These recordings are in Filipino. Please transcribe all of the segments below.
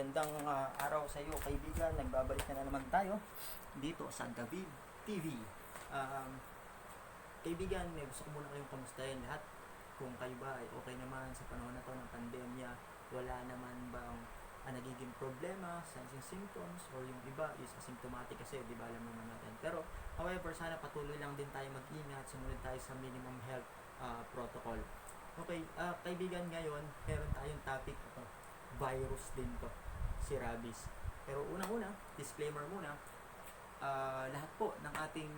Magandang araw sa iyo kaibigan. Nagbabalik na naman tayo dito sa David TV. Kaibigan, gusto ko muna kayong kamustahin lahat. Kung kayo ba ay okay naman sa panahon na to ng pandemya, wala naman bang nagiging problema, signs and symptoms, or yung iba is asymptomatic kasi di ba alam naman natin. Pero however, sana patuloy lang din tayo mag-ingat, sumunod tayo sa minimum health protocol. Okay, kaibigan, ngayon meron tayong topic ito. Virus din to, si rabies. Pero unang-una, disclaimer muna, lahat po ng ating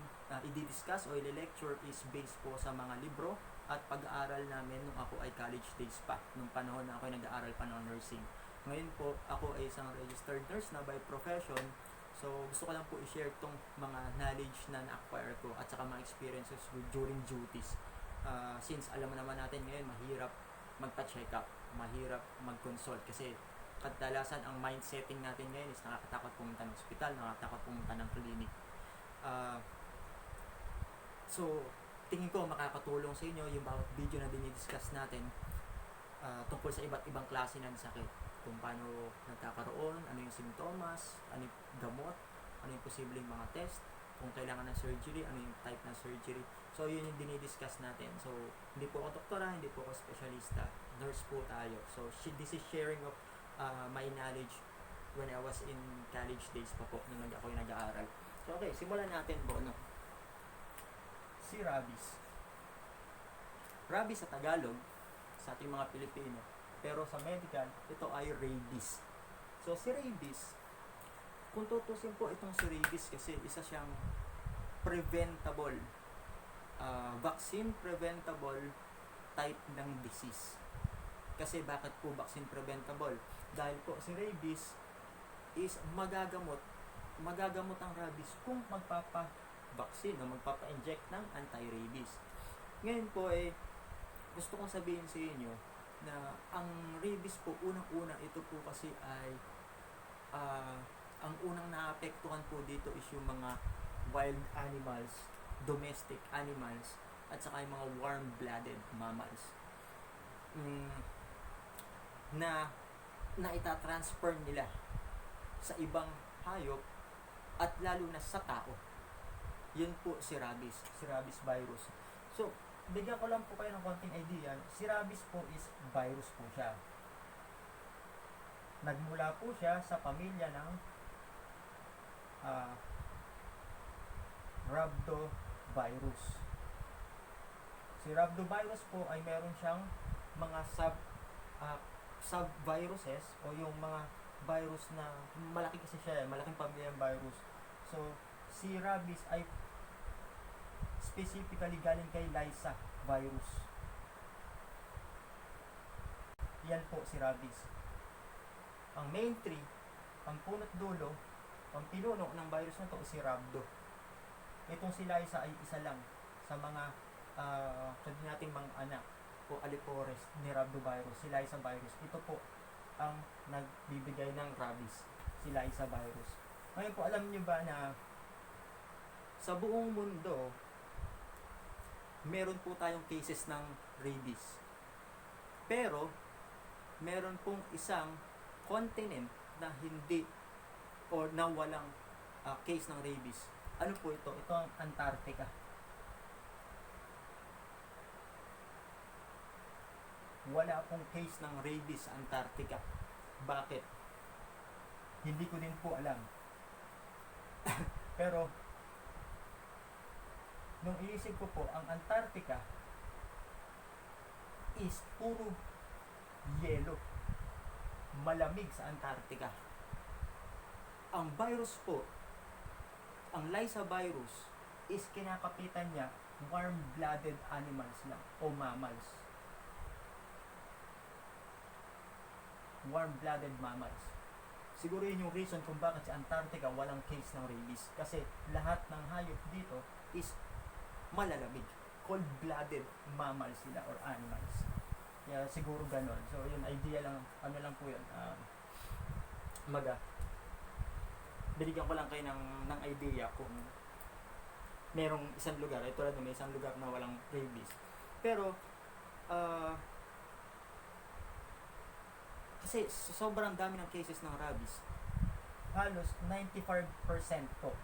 i-discuss o i-lecture is based po sa mga libro at pag-aaral namin nung ako ay college days pa, nung panahon na ako ay nag-aaral pa ng nursing. Ngayon po, ako ay isang registered nurse na by profession. So, gusto ko lang po i-share tong mga knowledge na na-acquire ko at saka mga experiences during duties. Since alam mo naman natin ngayon, mahirap magpa-check up, mahirap mag-consult kasi kadalasan ang mindsetting natin ngayon is nakakatakot pumunta ng ospital, nakakatakot pumunta ng clinic. So, tingin ko makakatulong sa inyo yung bawat video na dinidiscuss natin tungkol sa iba't ibang klase ng sakit. Kung paano nagkakaroon, ano yung simptomas, ano yung gamot, ano yung posibleng mga test, kung kailangan ng surgery, ano yung type ng surgery. So, yun yung dinidiscuss natin. So, hindi po ako doktora, hindi po ako specialista. Nurse po tayo. So, this is sharing of my knowledge when I was in college days pa po, nung ako yung nag-aaral. So, okay, simulan natin po, no? Si rabies. Rabies sa Tagalog, sa ating mga Pilipino, pero sa medical, ito ay rabies. So, si rabies, kung tutusin po itong si rabies kasi isa siyang preventable, vaccine preventable type ng disease. Kasi bakit po vaccine preventable? Dahil po si rabies is magagamot ang rabies kung magpapa-vaccine o magpapa-inject ng anti-rabies. Ngayon po gusto kong sabihin sa inyo na ang rabies po, unang-una, ito po kasi ay ang unang naapektuhan po dito is yung mga wild animals, domestic animals, at saka yung mga warm-blooded mammals na itatransfer nila sa ibang hayop at lalo na sa tao. Yun po si rabies virus. So, bigyan ko lang po kayo ng konting idea. Si rabies po is virus po siya. Nagmula po siya sa pamilya ng rhabdovirus. Si rhabdovirus po ay meron siyang mga subviruses o yung mga virus na malaki kasi siya, malaking pamilyang virus. So, si rabies ay specifically galing kay Lassa virus. Yan po si rabies. Ang main tree, ang punot dulo, ang pinuno ng virus na to si rhabdo. Itong si Lassa ay isa lang sa mga sabi nating mga anak o alipores ni rhabdovirus, si Lassa virus. Ito po ang nagbibigay ng rabies, si Lassa virus. Ngayon po, alam niyo ba na sa buong mundo meron po tayong cases ng rabies, pero meron pong isang continent na hindi o na walang case ng rabies. Ano po ito? Ito ang Antarctica. Wala pong case ng rabies sa Antarctica. Bakit? Hindi ko din po alam. Pero nung iisip ko po, ang Antarctica is puro yelo. Malamig sa Antarctica. Ang virus po, ang Lassa virus, is kinakapitan niya warm-blooded animals lang o mammals. Warm-blooded mammals. Siguro yun yung reason kung bakit sa Antarctica walang case ng rabies. Kasi lahat ng hayop dito is malalamig. Cold-blooded mammals sila or animals. Kaya siguro ganon. So yun, idea lang, ano lang po yun. Binigyan ko lang kayo ng idea kung merong isang lugar, ito lang may isang lugar na walang rabies. Pero Kasi sobrang dami ng cases ng rabies. Halos 95% po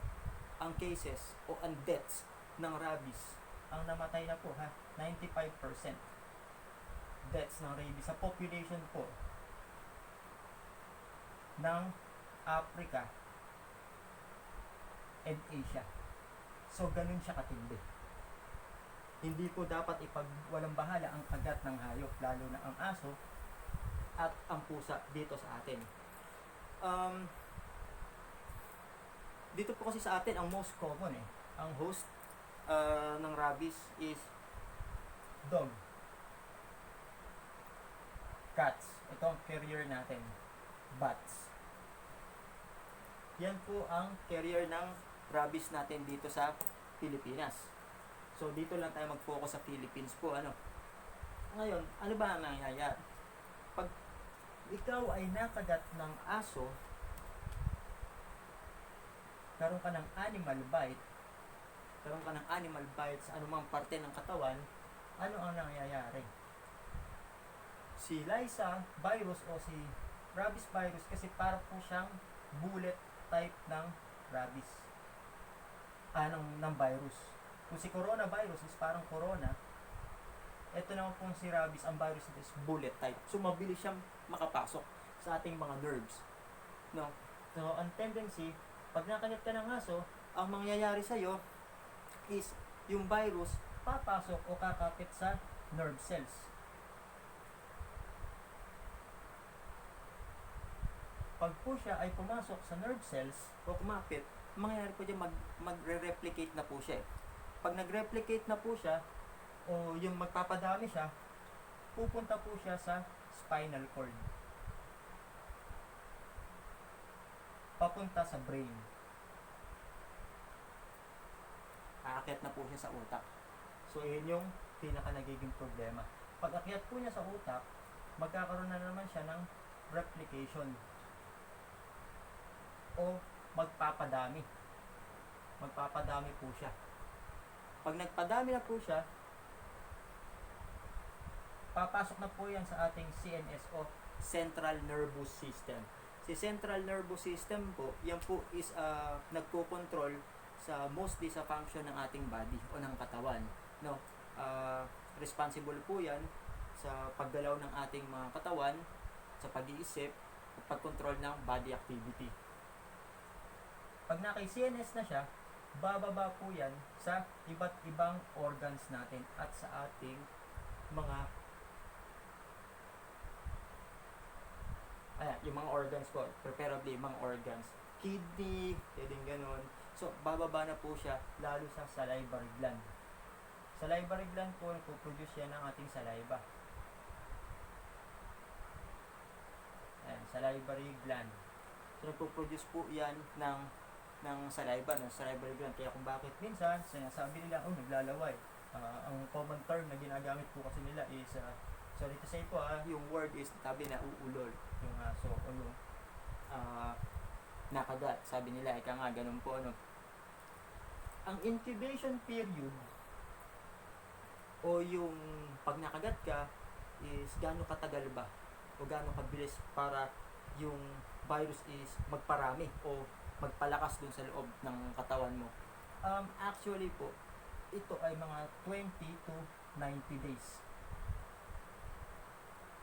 ang cases o ang deaths ng rabies. Ang namatay na po ha, 95% deaths ng rabies sa population po ng Africa and Asia. So ganun siya katindi. Hindi po dapat ipagwalang bahala ang kagat ng hayop, lalo na ang aso at ang pusa dito sa atin. Dito po kasi sa atin ang most common ang host ng rabies is dog, cats. Ito ang carrier natin, bats. Yan po ang carrier ng rabies natin dito sa Pilipinas. So dito lang tayo mag-focus sa Philippines po. Ngayon, ano ba ang nangyayari? Pag ikaw ay nakagat ng aso, karoon ka ng animal bite sa anumang parte ng katawan, ano ang nangyayari? Si Lassa virus o si rabies virus kasi para po siyang bullet type ng rabies. Ng virus. Kung si coronavirus is parang corona, ito naman pong si rabies, ang virus nito is bullet type. So mabilis siyang makapasok sa ating mga nerves. No? So ang tendency, pag nakagat ka ng aso, ang mangyayari sa'yo is yung virus papasok o kakapit sa nerve cells. Pag po siya ay pumasok sa nerve cells o kumapit, mangyayari po dyan magre-replicate na po siya. Pag nag-replicate na po siya o yung magpapadami siya, pupunta po siya sa spinal cord. Papunta sa brain. Aakyat na po siya sa utak. So, yun yung pinaka nagiging problema. Pag akyat po niya sa utak, magkakaroon na naman siya ng replication o magpapadami. Magpapadami po siya. Pag nagpadami na po siya, papasok na po yan sa ating CNS o Central Nervous System. Si Central Nervous System po, yan po is nagko-control sa mostly sa function ng ating body o ng katawan. No? Responsible po yan sa paggalaw ng ating mga katawan, sa pag-iisip, at pag-control ng body activity. Pag naka-CNS na siya, bababa po yan sa iba't ibang organs natin at sa ating mga yung mga organs po, preferably mga organs, kidney, pwedeng ganun. So, bababa na po siya lalo sa salivary gland. Salivary gland po, nagpo-produce yan ng ating saliva. Salivary gland. So, nagpo-produce po yan ng saliva, ng salivary gland. Kaya kung bakit minsan, sinasabi nila, naglalaway. Ang common term na ginagamit po kasi nila is, sorry to say po, yung word is tabi na uulol. Yung aso o yung nakagat. Sabi nila, ika nga, ganun po. Ang incubation period o yung pag nakagat ka is gaano katagal ba o gaano kabilis para yung virus is magparami o magpalakas dun sa loob ng katawan mo. Actually po, ito ay mga 20 to 90 days.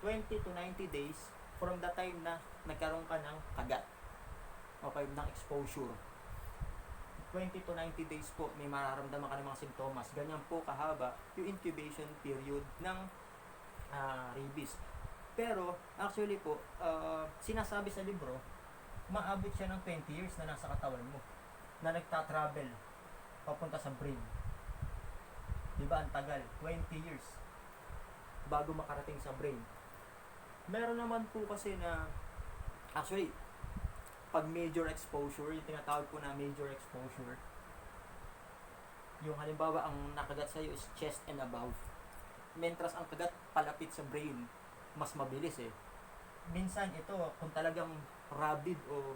20 to 90 days from the time na nagkaroon ka ng kagat. Okay, ng exposure. 20 to 90 days po, may mararamdaman ka ng mga simptomas. Ganyan po kahaba yung incubation period ng rabies. Pero, actually po, sinasabi sa libro, maabot siya ng 20 years na nasa katawan mo, na nagta-travel papunta sa brain. Diba, ang tagal? 20 years bago makarating sa brain. Meron naman po kasi na, actually, pag major exposure, yung tinatawag po na major exposure, yung halimbawa, ang nakagat sa'yo is chest and above. Mentras ang kagat palapit sa brain, mas mabilis Minsan ito, kung talagang rabid o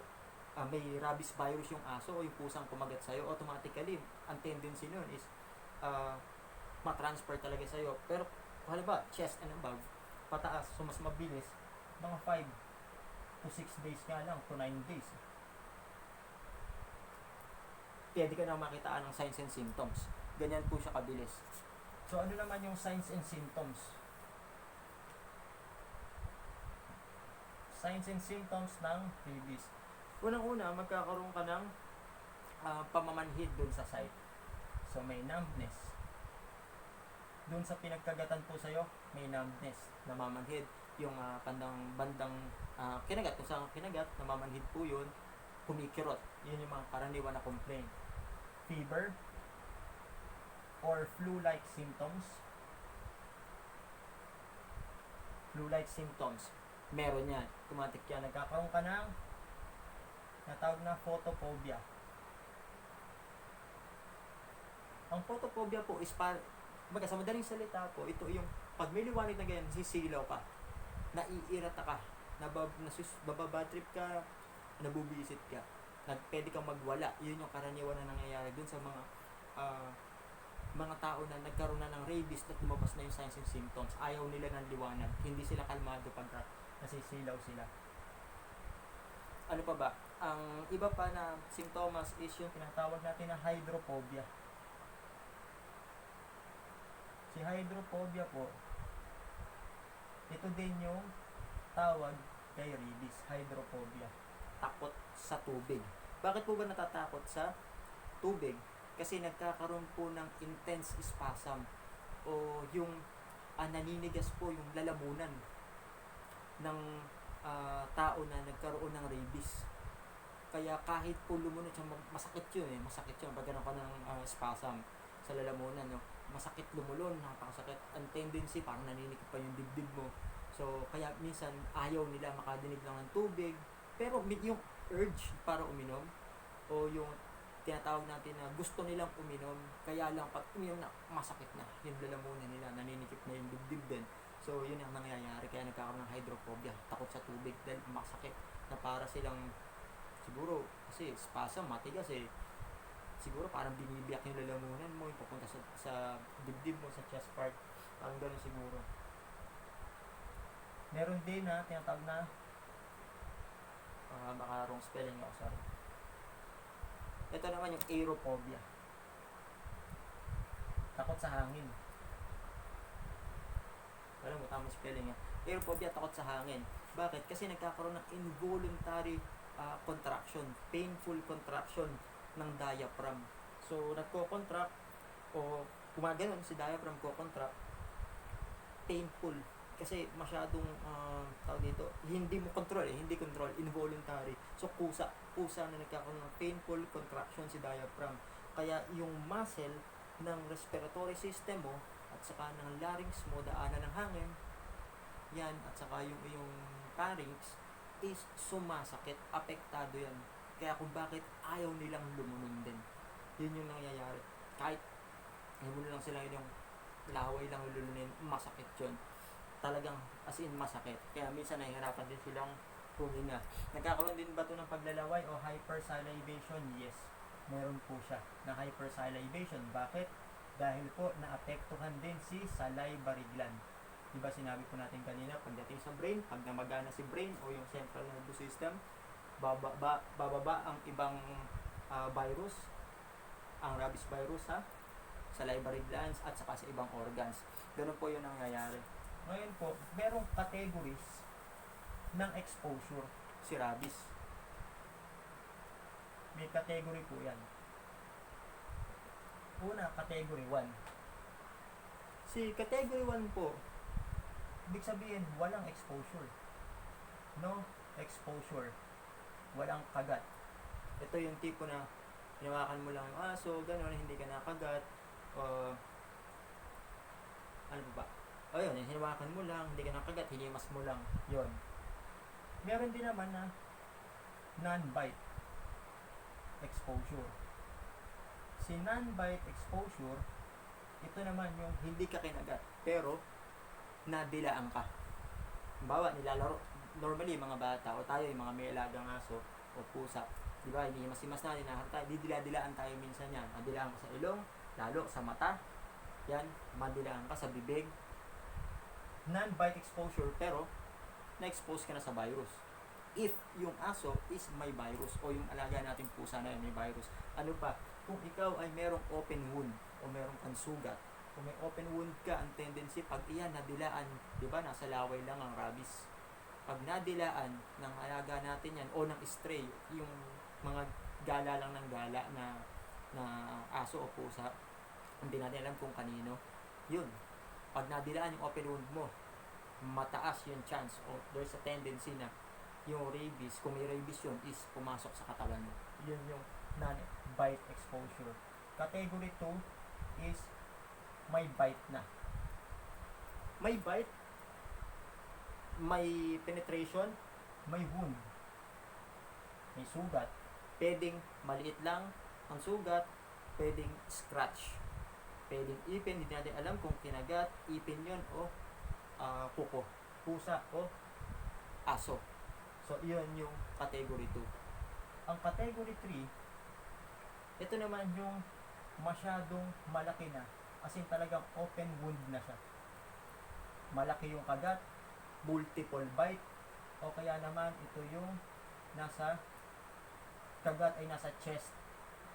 may rabies virus yung aso o yung pusang kumagat sa'yo, automatically, ang tendency nun is matransfer talaga sa'yo. Pero, halimbawa, chest and above, pataas, so mas mabilis, mga to 6 days nga lang, to 9 days. Pwede ka na makitaan ng signs and symptoms. Ganyan po siya kabilis. So ano naman yung signs and symptoms? Signs and symptoms ng rabies. Unang-una, magkakaroon ka ng pamamanhid dun sa site. So may numbness. Dun sa pinagkagatan po sa'yo, may numbness, namamanhid. Yung bandang kinagat, kung saan kinagat, namamanhid po yun, kumikirot. Yun yung mga karaniwan na complaint. Fever or flu-like symptoms. Flu-like symptoms. Meron yan. Automatic yan. Nagkakaroon ka ng natawag na photophobia. Ang photophobia po is sa madaling salita po, ito yung pag may liwanag na ganyan, sisilaw ka, naiirata ka, bababatrip ka, nabubisit ka, pwede kang magwala. Yun yung karaniwan na nangyayari dun sa mga tao na nagkaroon na ng rabies at lumabas na yung signs and symptoms. Ayaw nila ng liwanag, hindi sila kalmado pag nasisilaw sila. Ano pa ba? Ang iba pa na symptoms is yung tinatawag natin na hydrophobia. Si hydrophobia po, ito din yung tawag kay rabies, hydrophobia. Takot sa tubig. Bakit po ba natatakot sa tubig? Kasi nagkakaroon po ng intense spasm o yung naninigas po yung lalamunan ng tao na nagkaroon ng rabies. Kaya kahit po lumunod siya, masakit yun masakit yun pag gano'n ka ng spasm sa lalamunan, no? Masakit lumulon, napakasakit. Ang tendency, parang naninikip pa yung dibdib mo. So, kaya minsan ayaw nila makadinig lang ng tubig. Pero yung urge para uminom o yung tinatawag natin na gusto nilang uminom, kaya lang pag uminom na, masakit na yung lalamunan nila, naninikip na yung dibdib din. So, yun ang nangyayari. Kaya nagkakaroon ng hydrophobia, takot sa tubig dahil masakit na para silang, siguro, kasi spasm, matigas siguro parang binibiyak yung lalamunan mo, yung papunta sa dibdib mo, sa chest part. Parang gano'n siguro. Meron din na tinatawag na baka wrong spelling ako, sorry. Ito naman yung aerophobia. Takot sa hangin. Alam mo, tamang spelling yan. Aerophobia, takot sa hangin. Bakit? Kasi nagkakaroon ng involuntary contraction, painful contraction ng diaphragm. So, nagko-contract o gumaganon si diaphragm ko-contract, painful. Kasi masyadong, tawag dito, hindi mo control hindi control, involuntary. So, kusa na nagkakaroon ng painful contraction si diaphragm. Kaya yung muscle ng respiratory system mo at saka ng larynx mo, daanan ng hangin, yan, at saka yung pharynx is sumasakit, apektado yan. Kaya kung bakit ayaw nilang lumunod din. Yun yung nangyayari. Kahit mo lang sila yung laway lang lulunin, masakit yun. Talagang as in masakit. Kaya minsan nahihirapan din silang huminga. Nagkakaroon din ba ito ng paglalaway o hypersalivation? Yes, meron po siya na hypersalivation. Bakit? Dahil po naapektuhan din si salivary gland. Diba sinabi po natin kanina, pagdating sa brain, pag namagana si brain o yung central nervous system, bababa ang ibang virus, ang rabies virus sa salivary glands at saka sa ibang organs. Ganun po yun ang nangyayari. Ngayon po, merong categories ng exposure si rabies. May category po yan. Una, category 1. Si category 1 po, ibig sabihin, walang exposure. No exposure. Walang kagat. Ito yung tipo na hinawakan mo lang yung aso, gano'n, hindi ka nakagat. Ano ba? O yun, hinawakan mo lang, hindi ka nakagat, hinimas mo lang. Yun. Meron din naman na non-bite exposure. Si non-bite exposure, ito naman yung hindi ka kinagat, pero nadilaan ka. Halimbawa, nilalaro, normally mga bata o tayo yung mga may alagang aso o pusa, di ba, hindi masimas na, hinaharta, didila-dilaan tayo minsan yan. Madilaan ka sa ilong, lalo sa mata, yan, madilaan ka sa bibig. Non-bite exposure, pero na-expose ka na sa virus. if yung aso is may virus o yung alaga nating pusa na yun may virus. Ano pa, kung ikaw ay merong open wound o merong pansugat, kung may open wound ka, ang tendency pag iyan nadilaan, di ba nasa laway lang ang rabies. Pag nadilaan ng alaga natin yan o ng stray, yung mga gala lang ng gala na aso o pusa, hindi natin alam kung kanino, yun. Pag nadilaan yung open wound mo, mataas yung chance o there's a tendency na yung rabies, kung may rabies yun, is pumasok sa katawan mo. Yun yung non-bite exposure. Category 2 is may bite na. May bite, may penetration, may wound, may sugat. Pwedeng maliit lang ang sugat, pwedeng scratch, pwedeng ipin, hindi natin alam kung kinagat, ipin yun o kuko, pusa o aso. So, yun yung category 2. Ang category 3, ito naman yung masyadong malaki na, as in talagang open wound na siya. Malaki yung kagat, multiple bite, o kaya naman ito yung nasa kagat ay nasa chest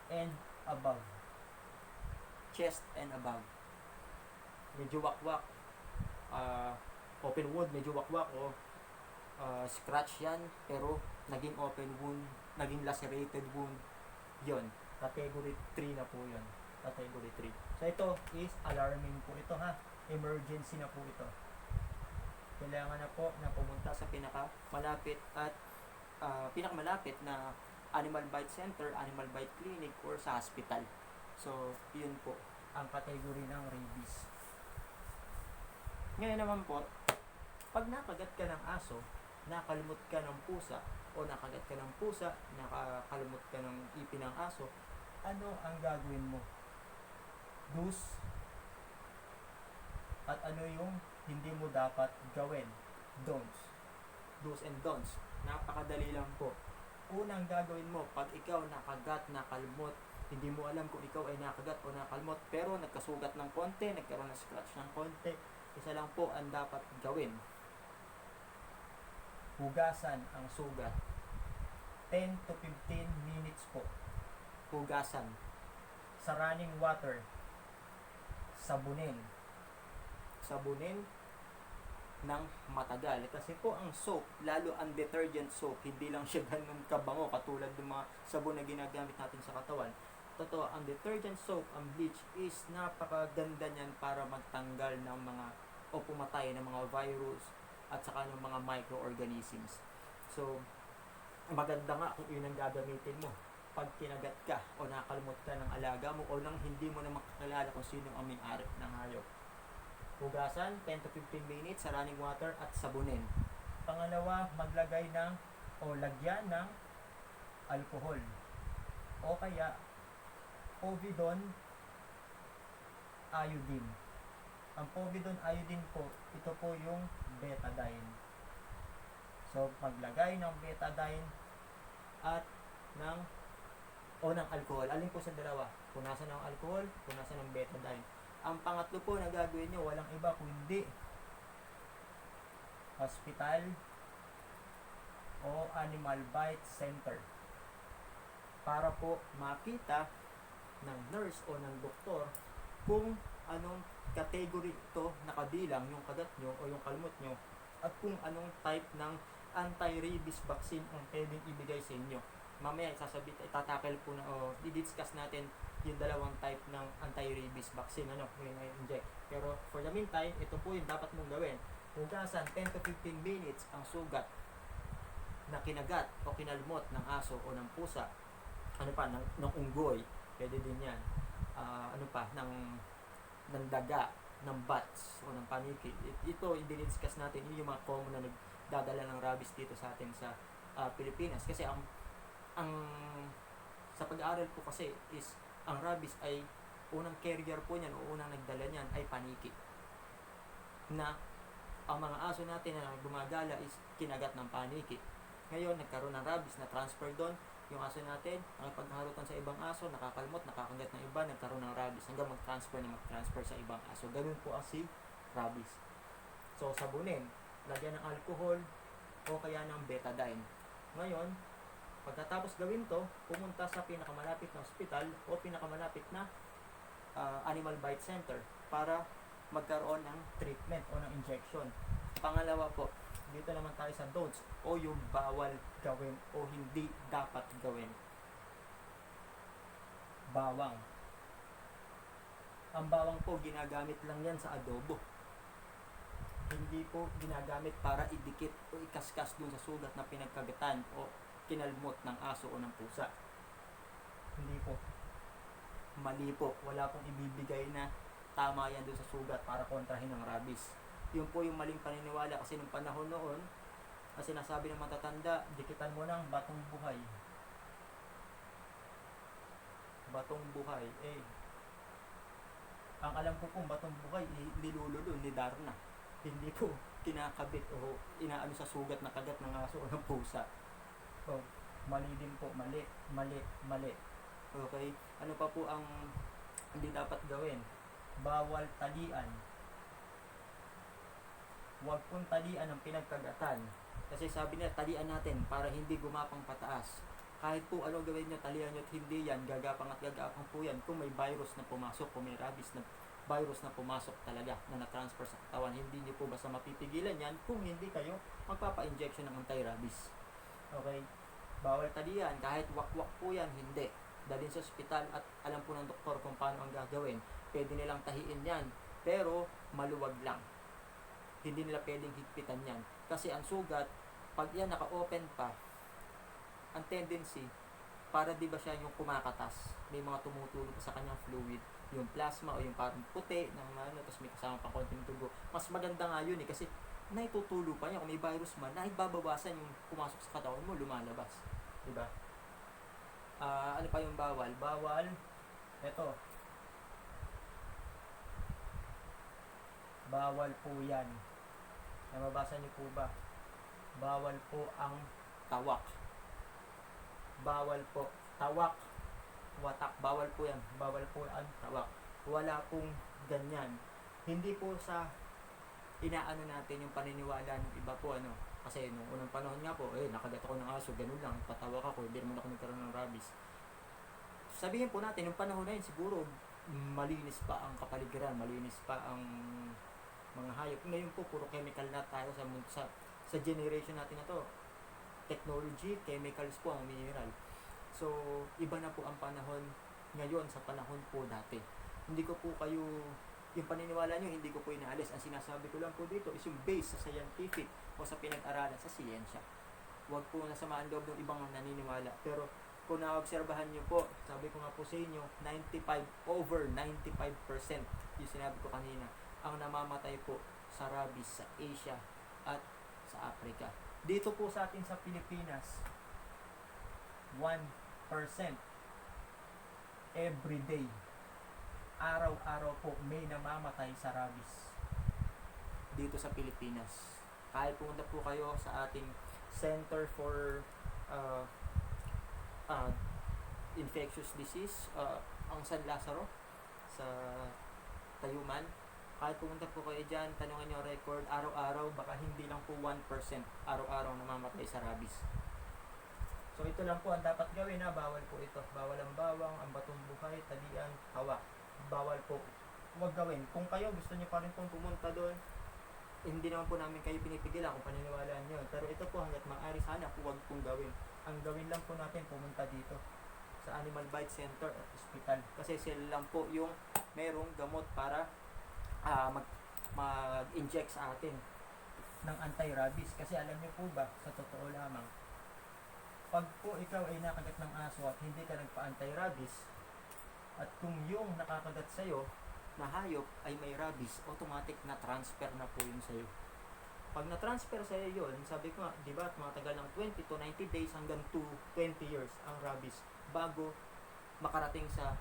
and above. Chest and above. Medyo wakwak. Open wound, medyo wakwak o scratch yan, pero naging open wound, naging lacerated wound. Yon, category 3 na po yun. Category 3. So ito is alarming po ito ha. Emergency na po ito. Kailangan na po na pumunta sa pinakamalapit at pinakamalapit na animal bite center, animal bite clinic, or sa hospital. So, yun po ang category ng rabies. Ngayon naman po, pag nakagat ka ng aso, nakalimot ka ng pusa, o nakagat ka ng pusa, nakakalumot ka ng ipin ng aso, ano ang gagawin mo? Do's at ano yung hindi mo dapat gawin? Don'ts. Do's and don'ts. Napakadali lang po. Unang gagawin mo, pag ikaw nakagat, nakalumot, hindi mo alam kung ikaw ay nakagat o nakalumot, pero nagkasugat ng konti, nagkaroon ng scratch ng konti, isa lang po ang dapat gawin. Hugasan ang sugat. 10 to 15 minutes po. Hugasan. Sa running water. Sabunin. Sabunin ng matagal. Kasi po ang soap, lalo ang detergent soap, hindi lang siya ganun kabango katulad ng mga sabon na ginagamit natin sa katawan. Totoo, ang detergent soap, ang bleach is napakaganda niyan para magtanggal ng mga o pumatay ng mga virus at saka ng mga microorganisms. So, maganda nga kung yun ang gagamitin mo pag kinagat ka o nakalimot ka ng alaga mo o nang hindi mo na makakilala kung sino ang may-ari ng hayop. Hugasan 10 to 15 minutes sa running water at sabunin. Pangalawa, maglagay ng o lagyan ng alcohol o kaya povidone iodine. Ang povidone iodine po, ito po yung betadine. So, maglagay ng betadine at ng alcohol. Alin po sa dalawa? Punasan ng alcohol, punasan ng betadine. Ang pangatlo po na gagawin nyo, walang iba kundi hospital o animal bite center para po makita ng nurse o ng doktor kung anong category ito nakabilang yung kagat nyo o yung kalmot nyo at kung anong type ng anti-rabies vaccine ang pwedeng ibigay sa inyo. Mamaya itatakil po na o i-discuss natin yung dalawang type ng anti-rabies vaccine yung i-inject. Pero for the meantime, ito po yung dapat mong gawin. Hugasan 10 to 15 minutes ang sugat na kinagat o kinalmot ng aso o ng pusa. Ng unggoy. Pwede din yan. Ng daga, ng bats o ng paniki. Ito i-discuss natin. Yung mga common na nagdadala ng rabies dito sa atin sa Pilipinas. Kasi ang sa pag-aaral po kasi is ang rabies ay unang carrier po niyan o unang nagdala niyan ay paniki. Na ang mga aso natin na gumagala is kinagat ng paniki. Ngayon, nagkaroon ng rabies na transfer doon. Yung aso natin, nakipagharutan sa ibang aso, nakakalmot, nakakagat ng iba, nagkaroon ng rabies hanggang mag-transfer sa ibang aso. Ganun po si rabies. So, sabunin, lagyan ng alcohol o kaya ng betadine. Ngayon, pagkatapos gawin to, pumunta sa pinakamalapit na ospital o pinakamalapit na animal bite center para magkaroon ng treatment o ng injection. Pangalawa po, dito naman tayo sa don'ts o yung bawal gawin o hindi dapat gawin. Bawang. Ang bawang po, ginagamit lang yan sa adobo. Hindi po ginagamit para idikit o ikaskas dun sa sugat na pinagkagatan o kinalmot ng aso o ng pusa. Hindi po. Mali po. Wala pong ibibigay na tama yan dun sa sugat para kontrahin ng rabies. Yun po yung maling paniniwala kasi nung panahon noon, kasi nasabi ng matatanda, dikitan mo ng batong buhay. Batong buhay. Ang alam ko pong batong buhay, nilululo ni Darna. Hindi po kinakabit o inaano sa sugat na kagat ng aso o ng pusa. So, mali din po. Mali. Okay? Ano pa po ang hindi dapat gawin? Bawal talian. Huwag pong talian ang pinagkagatan. Kasi sabi nila, talian natin para hindi gumapang pataas. Kahit po anong gawin nyo, talian nyo at hindi yan, gagapang at gagapang po yan. Kung may virus na pumasok, kung may rabies na virus na pumasok talaga, na na-transfer sa katawan, hindi nyo po basta mapipigilan yan kung hindi kayo magpapa-injection ng anti-rabies. Okay? Bawal talian, kahit wakwak po yan, hindi. Dalhin sa ospital at alam po ng doktor kung paano ang gagawin. Pwede nilang tahiin yan, pero maluwag lang. Hindi nila pwedeng higpitan yan. Kasi ang sugat, pag yan naka-open pa, ang tendency, para di ba siya yung kumakatas, may mga tumutulog sa kanyang fluid, yung plasma o yung parang puti, tapos may kasama pang konting tugo. Mas maganda nga yun kasi naitutulo pa niya. Kung may virus man, naibabawasan yung pumasok sa katawan mo, lumalabas. Diba? Ano pa yung bawal? Bawal, eto. Bawal po yan. Nababasa niyo po ba? Bawal po ang tawak. Bawal po. Tawak. Watak. Bawal po yan. Bawal po ang tawak. Wala pong ganyan. Hindi po sa inaano natin yung paniniwala ng iba po, kasi nung unang panahon nga po, nakagat ako ng aso, ganun lang, patawak ako, hindi naman ako nagkaroon ng rabies. Sabihin po natin, nung panahon na yun, siguro malinis pa ang kapaligiran, malinis pa ang mga hayop. Ngayon po, puro chemical na tayo sa generation natin na to. Technology, chemicals po ang mineral. So, iba na po ang panahon ngayon sa panahon po dati. Hindi ko po kayo, yung paniniwala nyo, hindi ko po inaalis. Ang sinasabi ko lang po dito is yung base sa scientific o sa pinag-aralan sa siyensya. Huwag po nasamaan loob ng ibang naniniwala. Pero kung naobserbahan nyo po, sabi ko nga po sa inyo, over 95% yung sinabi ko kanina, ang namamatay po sa rabies sa Asia at sa Africa. Dito po sa atin sa Pilipinas, 1% every day. Araw-araw po may namamatay sa rabies dito sa Pilipinas. Kahit pumunta po kayo sa ating Center for Infectious Disease, ang San Lazaro sa Tayuman, kahit pumunta po kayo dyan, tanungan nyo record, araw-araw, baka hindi lang po 1% araw-araw namamatay sa rabies. So ito lang po ang dapat gawin, bawal po ito. Bawal ang bawang, ang batong buhay, talian, hawak. Bawal po. Huwag gawin. Kung kayo gusto nyo pa rin pong pumunta doon, hindi naman po namin kayo pinipigilan kung paniniwalaan nyo. Pero ito po, hanggat maaari sana, huwag pong gawin. Ang gawin lang po natin, pumunta dito sa Animal Bite Center at Hospital. Kasi sila lang po yung merong gamot para mag-inject sa atin ng anti-rabies. Kasi alam niyo po ba, sa totoo lamang, pag po ikaw ay nakagat ng aso at hindi ka nagpa-anti-rabies, at kung yung nakakagat sa'yo na hayop ay may rabies, automatic na transfer na po yun sa'yo. Pag na-transfer sa'yo yun, sabi ko nga, di ba, matagal ng 20 to 90 days hanggang to 20 years ang rabies bago makarating sa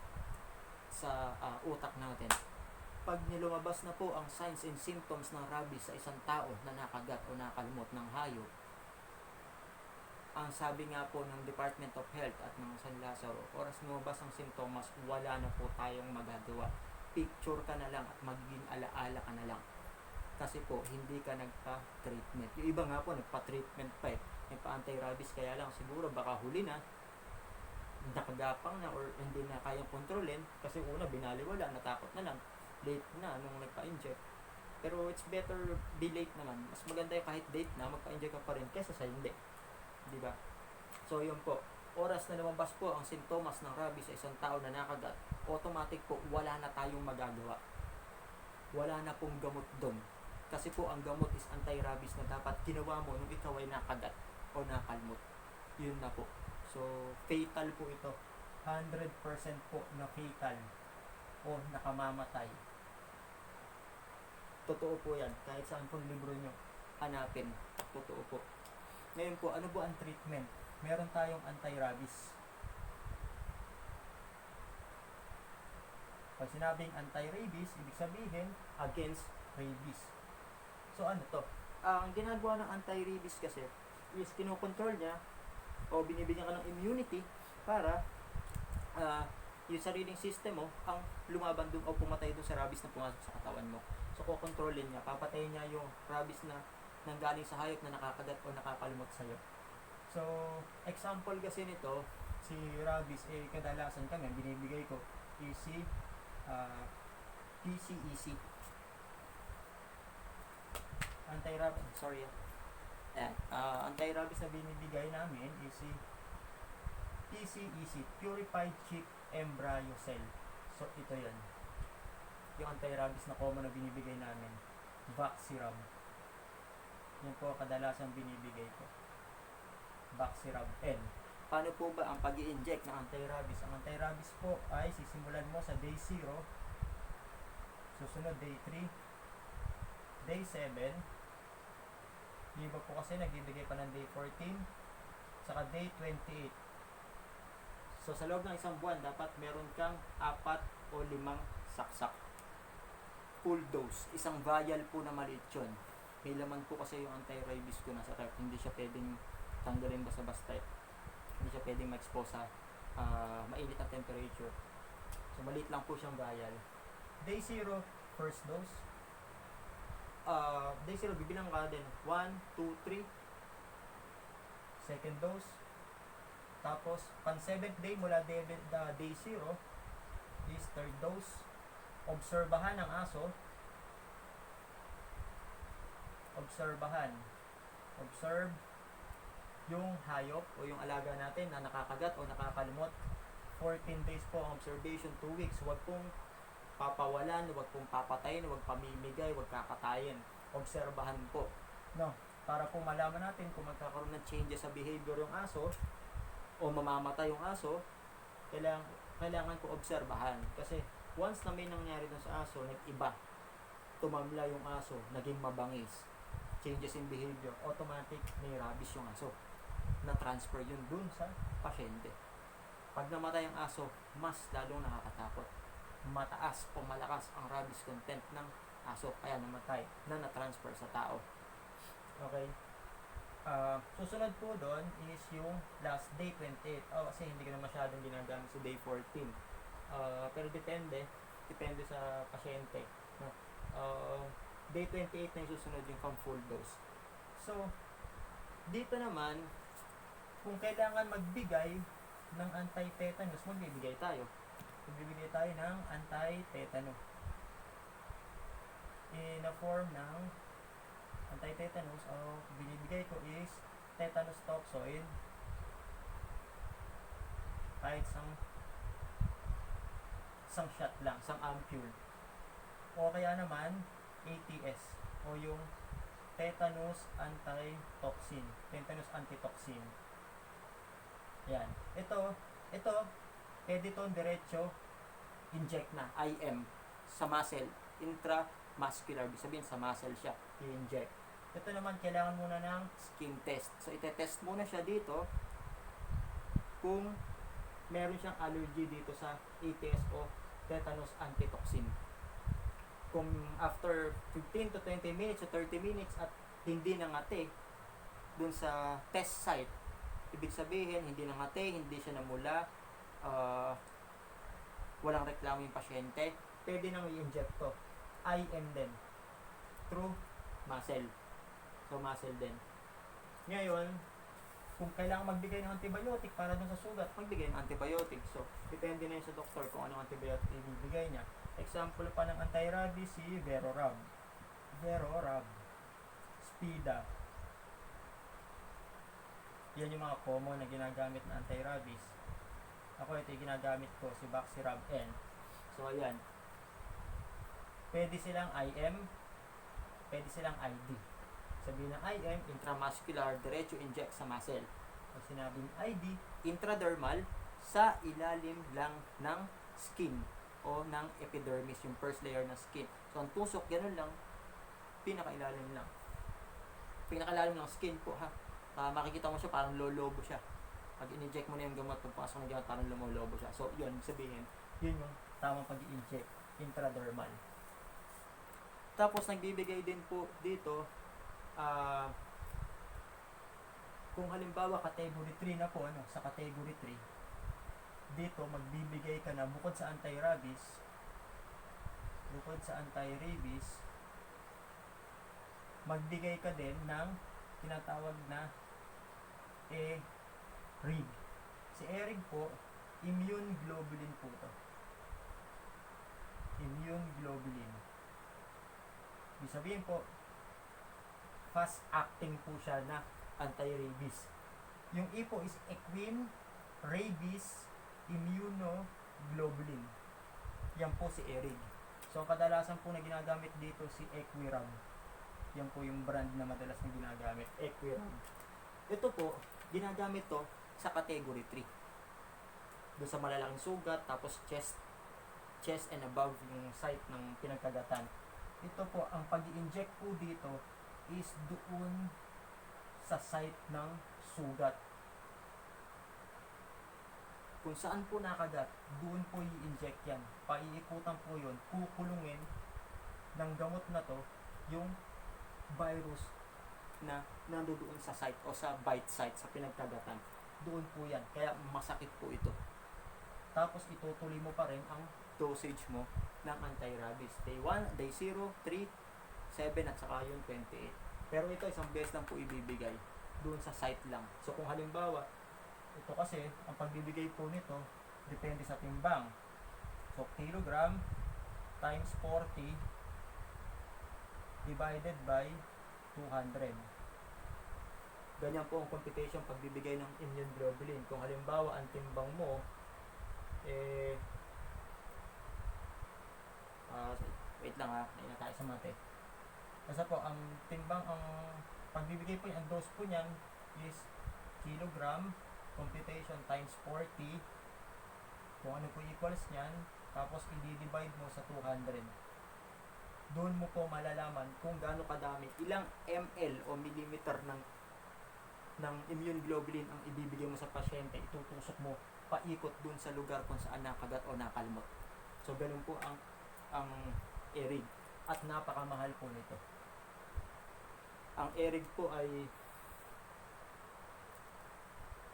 utak natin. Pag nilumabas na po ang signs and symptoms ng rabies sa isang tao na nakagat o nakalmot ng hayop, ang sabi nga po ng Department of Health at ng San Lazaro, oras lumabas ang simptomas, wala na po tayong magagawa. Picture ka na lang at magiging alaala ka na lang. Kasi po, hindi ka nagpa-treatment. Yung iba nga po, nagpa-treatment pa may pa-anti-rabies, kaya lang siguro baka huli na, nakagapang na or hindi na kayang kontrolin kasi una binaliwala, natakot na lang, late na nung nagpa-inject. Pero it's better be late naman. Mas maganda yung kahit date na magpa-inject ka pa rin kaysa sa hindi, di ba? So yun po, oras na lumabas po ang sintomas ng rabies sa isang tao na nakagat, automatic po wala na tayong magagawa, wala na pong gamot doon. Kasi po ang gamot is anti-rabies na dapat ginawa mo nung ikaw ay nakagat o nakalmot. Yun na po. So fatal po ito, 100% po na fatal o nakamamatay. Totoo po yan, kahit saan pong libro nyo hanapin, totoo po. Ngayon po, ano po ang treatment? Meron tayong anti-rabies. Pag sinabing anti-rabies, ibig sabihin against rabies. So ano to? Ang ginagawa ng anti-rabies kasi is kinokontrol niya o binibigyan ka ng immunity para yung sariling system mo ang lumaban dun o pumatay dun sa rabies na pumasok sa katawan mo. So kukontrolin niya, papatayin niya yung rabies na nanggaling sa hayop na nakakagat o nakakalumot sa'yo. So example kasi nito, si rabies, kadalasan kami, binibigay ko is si PCEC. Anti-rabies, sorry. Anti-rabies na binibigay namin is si PCEC, Purified Chick Embryo Cell. So ito yan. Yung anti-rabies na common na binibigay namin. Vaxirab. Yan po kadalasan binibigay ko. Vaxirab N. Paano po ba ang pag-i-inject ng anti-rabies? Ang anti-rabies po ay sisimulan mo sa day 0, susunod day 3, day 7, iba po kasi nagbibigay pa ng day 14, saka day 28. So sa loob ng isang buwan, dapat meron kang 4 o 5 saksak. Full dose. Isang vial po na maliit yun. May laman po kasi yung anti-rabies ko nasa rep. Hindi siya pwedeng tanggalin basta-basta. Hindi siya pwedeng ma-expose sa mainit na temperature. So maliit lang po siyang vial. Day 0, first dose. Day 0, bibilang ka din. 1, 2, 3. Second dose. Tapos, pan 7th day mula day 0 is third dose. Obserbahan ang aso. Observe yung hayop o yung alaga natin na nakakagat o nakakalumot. 14 days po ang observation, 2 weeks. Huwag pong papawalan, huwag pong papatayin, huwag pamimigay, huwag kakatayin. Obserbahan po. No, para po malaman natin kung magkakaroon ng changes sa behavior yung aso o mamamatay yung aso, kailangan po obserbahan. Kasi once na may nangyari dun sa aso, nag-iba, tumamla yung aso, naging mabangis, changes in behavior, automatic may rabies yung aso. Na-transfer yun dun sa pasyente. Pag namatay ang aso, mas lalong nakakatakot. Mataas o malakas ang rabies content ng aso, kaya namatay, na na-transfer sa tao. Okay? Susunod po doon is yung last day 28. Kasi hindi ko na masyadong ginagamit sa day 14. Pero depende sa pasyente. No? Day 28 na yung susunod yung pang full dose. So, dito naman, kung kailangan magbigay ng anti-tetanus, magbibigay tayo. Magbibigay tayo ng anti-tetanus. In a form ng anti-tetanus, binibigay ko is tetanus toxoid. Kahit isang shot lang, isang ampule. O kaya naman, ATS, o yung tetanus antitoxin. Tetanus antitoxin. Yan. Ito, pwede itong diretso inject na, IM, sa muscle, intramuscular, sabihin sa muscle siya, i-inject. Ito naman, kailangan muna ng skin test. So, ite-test muna siya dito kung meron siyang allergy dito sa ATS o tetanus antitoxin. Kung after 15 to 20 minutes o 30 minutes at hindi nangati dun sa test site, ibig sabihin, hindi nangati, hindi siya namula, walang reklamo yung pasyente, pwede nang i-inject to. IM din. Through muscle. So, muscle din. Ngayon, Kung kailangan magbigay ng antibiotic para dun sa sugat, magbigay ng antibiotic. So, depende na yun sa doktor kung anong antibiotic ibibigay niya. Example pa ng anti-rabies si Verorab, Spida. Yan yung mga common na ginagamit na anti-rabies. Ako ito yung ginagamit ko, si Bacirab N. So, ayan. Pwede silang IM, pwede silang ID. Sabihin ng IM, intramuscular, diretso inject sa muscle. Pag sinabing ID, intradermal, sa ilalim lang ng skin o ng epidermis, yung first layer ng skin. So, ang tusok, ganun lang, pinakailalim lang. Pinakailalim ng skin po, ha. Makikita mo siya, parang lolobo siya. Pag in-inject mo na yung gamot, pagpasok ng gamot, parang lumolobo siya. So, yun, sabihin, yun yung tamang pag-i-inject, intradermal. Tapos, nagbibigay din po dito, kung halimbawa, category 3 na po, sa category 3, dito, magbibigay ka na, bukod sa anti-rabies, magbigay ka din ng tinatawag na ERIG. Si ERIG po, immune globulin po to. Immune globulin. Ibig sabihin po, fast acting po siya na anti-rabies. Yung E po is equine rabies immunoglobulin. Yan po si ERIG. So, ang kadalasan po na ginagamit dito si Equirab. Yan po yung brand na madalas na ginagamit, Equirab. Ito po, ginagamit to sa category 3. Doon sa malalaking sugat, tapos chest and above yung site ng pinagkagatan. Ito po, ang pag-i-inject po dito is doon sa site ng sugat. Kung saan po nakagat, doon po i-inject yan. Paiikutan po yun, kukulungin ng gamot na to yung virus na nandoon sa site o sa bite site, sa pinagkagatan. Doon po yan. Kaya masakit po ito. Tapos itutuloy mo pa rin ang dosage mo ng anti-rabies. Day 1, day 0, 3, 7 at saka yung 28. Pero ito isang beses lang po ibibigay. Doon sa site lang. So kung halimbawa, ito kasi, ang pagbibigay po nito, depende sa timbang. So, kilogram times 40 divided by 200. Ganyan po ang computation pagbibigay ng immune globulin. Kung halimbawa, ang timbang mo, wait lang ha, naina tayo sa mate. Kasi po, ang timbang, ang pagbibigay po, ang dose po niyan is kilogram computation times 40, kung ano po equals nyan, tapos i-divide mo sa 200. Doon mo po malalaman kung gaano kadami, ilang ml o millimeter ng immune globulin ang ibibigay mo sa pasyente, itutusok mo paikot dun sa lugar kung saan nakagat o nakalmot. So, ganun po ang ERIG. At napakamahal po nito. Ang ERIG po ay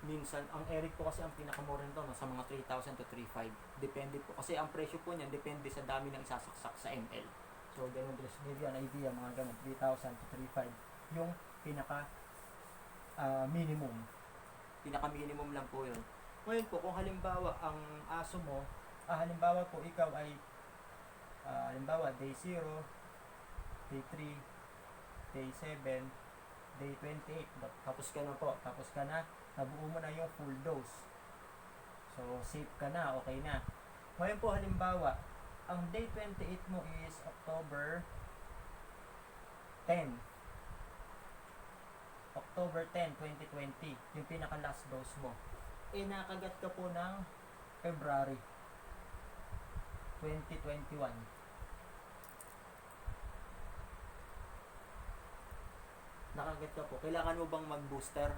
minsan, ang ERIG po kasi ang pinakamura nito, sa mga 3,000 to 3,500. Depende po. Kasi ang presyo po niyan, depende sa dami ng isasaksak sa ml. So, ganun, just give you an idea, mga ganun, 3,000 to 3,500. Yung pinaka minimum. Pinaka minimum lang po yun. Ngayon po, kung halimbawa, ang aso mo, halimbawa po, ikaw ay, halimbawa, day 0, day 3, day 7, day 28, tapos ka na po, nabuo mo na yung full dose. So, safe ka na, okay na. Ngayon po, halimbawa, ang day 28 mo is October 10. October 10, 2020, yung pinaka-last dose mo. Nakagat ka po ng February 2021. Nakagat ka po. Kailangan mo bang mag-booster?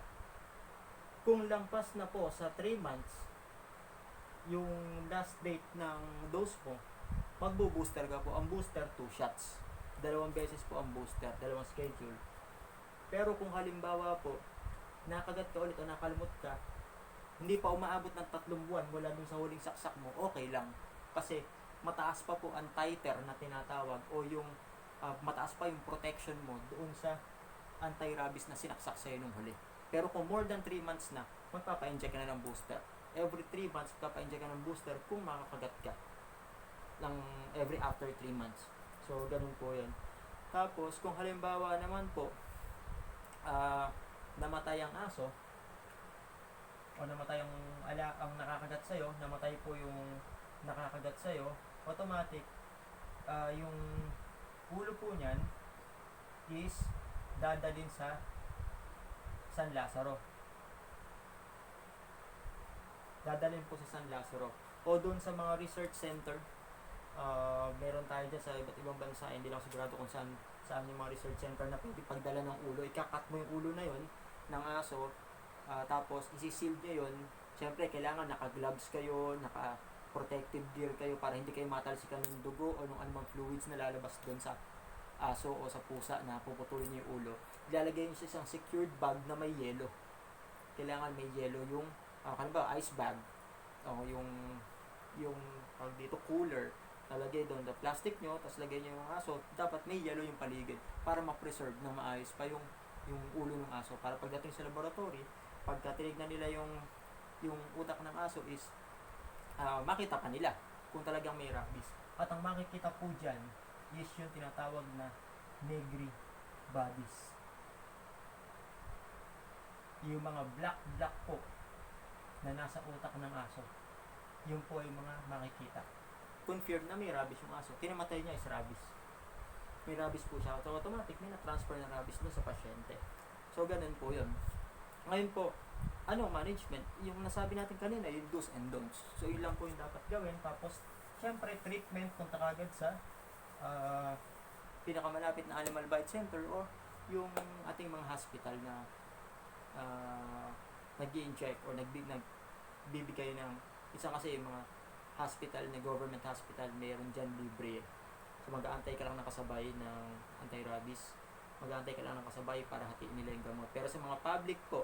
Kung lampas na po sa 3 months yung last date ng dose mo, magbo-booster ka po. Ang booster, 2 shots. 2 beses po ang booster, 2 schedule. Pero kung halimbawa po, nakagat ka ulit o nakalmot ka, hindi pa umaabot ng 3 buwan mula dun sa huling saksak mo, okay lang. Kasi mataas pa po ang titer na tinatawag o yung mataas pa yung protection mo doon sa anti-rabies na sinaksak sa'yo nung huli. Pero kung more than 3 months na, magpapa-inject ka na ng booster. Every 3 months, magpapa-inject ka ng booster kung makakagat ka. Lang every after 3 months. So, ganun po yun. Tapos, kung halimbawa naman po, namatay ang aso, o namatay ang nakakagat sa'yo, namatay po yung nakakagat sa'yo, automatic, yung ulo po niyan is dadalhin sa San Lazaro. Dadalhin po sa San Lazaro. O doon sa mga research center, meron tayo dyan sa iba't ibang bansa, hindi lang sigurado kung saan yung mga research center na pwede pagdala ng ulo. Ikakat mo yung ulo na yon ng aso, tapos isi-seal nyo yun. Siyempre, kailangan naka-gloves kayo, naka-protective gear kayo para hindi kayo matalsikan ng dugo o ng anumang fluids na lalabas doon sa aso o sa pusa na puputulin niyo yung ulo. Ilalagay nyo sa isang secured bag na may yelo. Kailangan may yelo yung, ice bag, o yung dito cooler, nalagay doon the plastic nyo, tapos lagay nyo yung aso, dapat may yelo yung paligid para ma-preserve na maayos pa yung ulo ng aso, para pagdating sa laboratory, pagka tinignan nila yung utak ng aso is makita pa nila kung talagang may rabies. At ang makikita po dyan is yung tinatawag na negri bodies. Yung mga black po na nasa utak ng aso, yun po yung mga makikita. Confirm na may rabies yung aso. Kinamatay niya is rabies. May rabies po siya. So automatic may na-transfer na rabies doon sa pasyente. So ganun po yun. Ngayon po, management? Yung nasabi natin kanina, yung do's and don'ts. So yun lang po yung dapat gawin. Tapos, syempre, treatment, punta kagad sa pinakamalapit na animal bite center o yung ating mga hospital na nag-i-inject o nagbibigay ng isa, kasi yung mga hospital na government hospital, mayroon dyan libre. So mag-aantay ka lang nakasabay ng anti-rabies, mag-aantay ka lang nakasabay para hatiin nila yung gamot. Pero sa mga public po,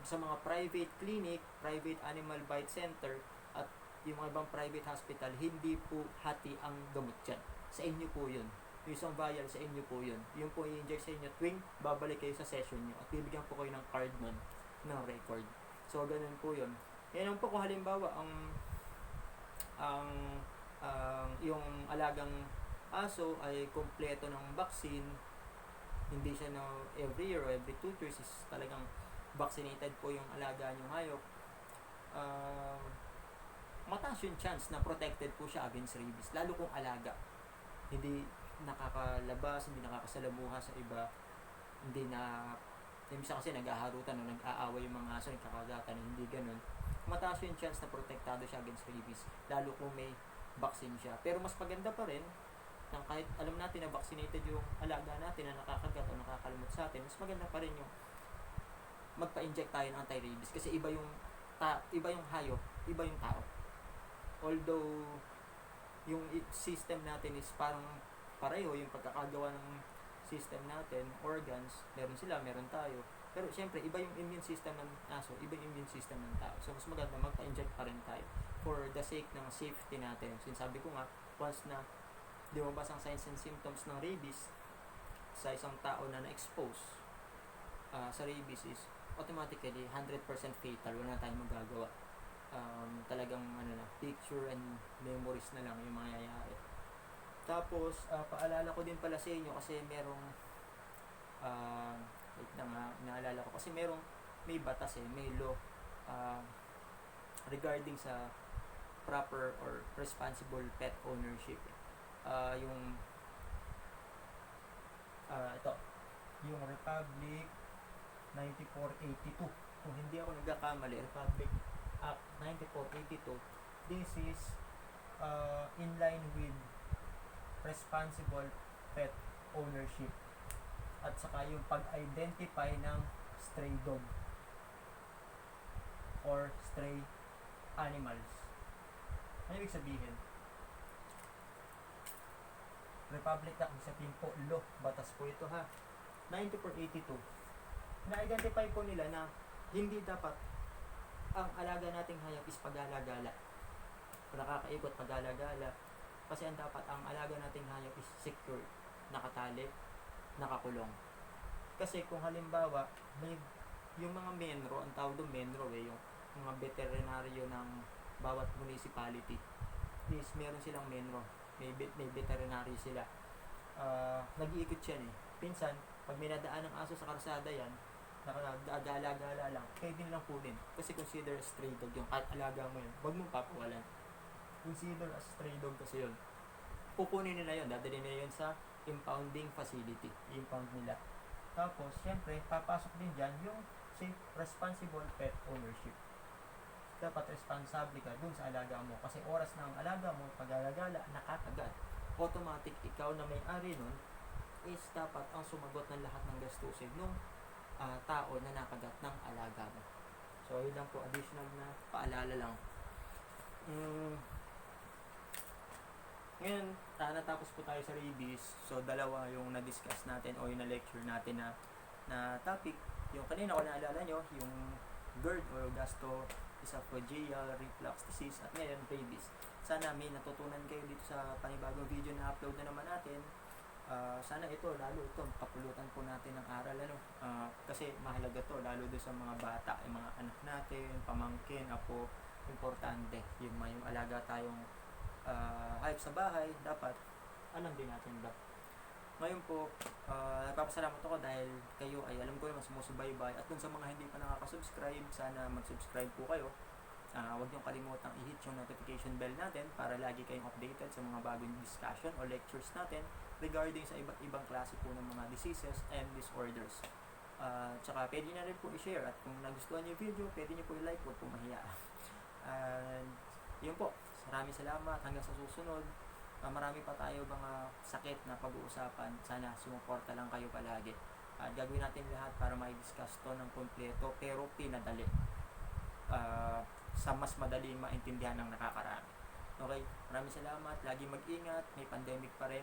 sa mga private clinic, private animal bite center, at yung mga ibang private hospital, hindi po hati ang gamot dyan. Sa inyo po yun. Yung isang vial, sa inyo po yun. Yung po i-inject sa inyo tuwing babalik kayo sa session nyo at bibigyan po kayo ng card nun, ng record. So, ganun po yun. Yan po kung halimbawa yung alagang aso ay kompleto ng vaccine, hindi siya na every year or every 2 years is talagang vaccinated po yung alaga niyong hayop, mataas yung chance na protected po siya against rabies, lalo kung alaga. Hindi nakakalabas, hindi nakakasalamuha sa iba, minsan kasi nag-aharutan o nag-aaway yung mga aso, nagkakagatan, hindi ganun. Mataas yung chance na protektado siya against rabies, lalo kung may vaccine siya. Pero mas maganda pa rin, kahit alam natin na vaccinated yung alaga natin na nakakagat o nakakalimot sa atin, mas maganda pa rin yung magpa-inject tayo ng anti-rabies, kasi iba yung hayop, iba yung tao. Although yung system natin is parang pareho, yung pagkakagawa ng system natin, organs, meron sila, meron tayo. Pero syempre, iba yung immune system ng aso, iba yung immune system ng tao. So mas maganda magpa-inject pa rin tayo for the sake ng safety natin. Sinasabi ko nga, once na lumabas ang signs and symptoms ng rabies sa isang tao na na-expose sa rabies, is automatically 100% fatal, wala na tayong magagawa. Talagang picture and memories na lang yung mangyayari. Tapos paalala ko din pala sa inyo, kasi merong naalala ko kasi may batas, may law regarding sa proper or responsible pet ownership. Yung Republic 9482, kung hindi ako nagkakamali, Republic Act 9482. This is in line with responsible pet ownership, at saka yung pag-identify ng stray dog or stray animals. Ano ibig sabihin? Republic Act, sabihin po law, batas po ito ha, 9482. Na-identify po nila na hindi dapat ang alaga nating hayop is pagala-gala, nakakaikot pagala-gala, kasi ang dapat ang alaga nating hayop is secure, nakatali, nakakulong. Kasi kung halimbawa, may, yung mga menro, ang tawag doon menro yung mga veterinaryo ng bawat municipality is meron silang menro. May veterinary sila. Nag-iikot yan eh. Pinsan, pag may nadaan ng aso sa karsada yan, nakagala-gala lang, pwede nilang kunin. Kasi consider as stray dog yung at alaga mo yun. Huwag mong papawalan. Consider as stray dog kasi yun. Kukunin nila yun, dadalhin nila yun sa impounding facility. I-impound nila. Tapos, syempre, papasok din dyan yung safe, responsible pet ownership. Dapat responsable ka dun sa alaga mo. Kasi oras ng alaga mo, pag-alagala, nakakagat. Automatic, ikaw na may-ari nun, is dapat ang sumagot ng lahat ng gastusin nung tao na nakagat ng alaga mo. So, yun lang po, additional na paalala lang. Ngayon, natapos po tayo sa rabies. So, dalawa yung na-discuss natin o yung na-lecture natin na topic. Yung kanina, kung naalala nyo, yung GERD o gastroesophageal reflux disease at ngayon, rabies. Sana may natutunan kayo dito sa panibagong video na upload na naman natin. Sana ito, lalo ito, kapulutan po natin ng aral, kasi mahalaga to, lalo doon sa mga bata, yung mga anak natin, pamangkin, apo, importante, yung may alaga tayong hayop sa bahay, dapat alam din natin ba. Ngayon po, nagpapasalamat ako dahil kayo ay alam ko naman sumusubaybay at dun sa mga hindi pa nakaka-subscribe, sana mag-subscribe po kayo. Huwag niyong kalimutang i-hit yung notification bell natin para lagi kayong updated sa mga bagong discussion o lectures natin regarding sa iba't ibang klase po ng mga diseases and disorders. Tsaka pwede na rin po i-share at kung nagustuhan niyo yung video, pwede niyo po i-like, huwag po mahiya. And yun po, maraming salamat, hanggang sa susunod. Marami pa tayo mga sakit na pag-uusapan, sana sumuporta lang kayo palagi. At gagawin natin lahat para ma-discuss to ng kompleto pero pinadali. Sa mas madaling maintindihan ng nakakarami. Okay, maraming salamat, lagi mag-ingat, may pandemic pa rin,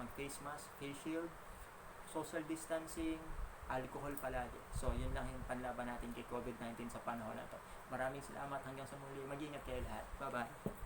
mag-face mask, face shield, social distancing, alcohol palagi. So, yun lang yung panlaban natin kay COVID-19 sa panahon na to. Maraming salamat, hanggang sa muli, mag-ingat kayo lahat. Bye-bye.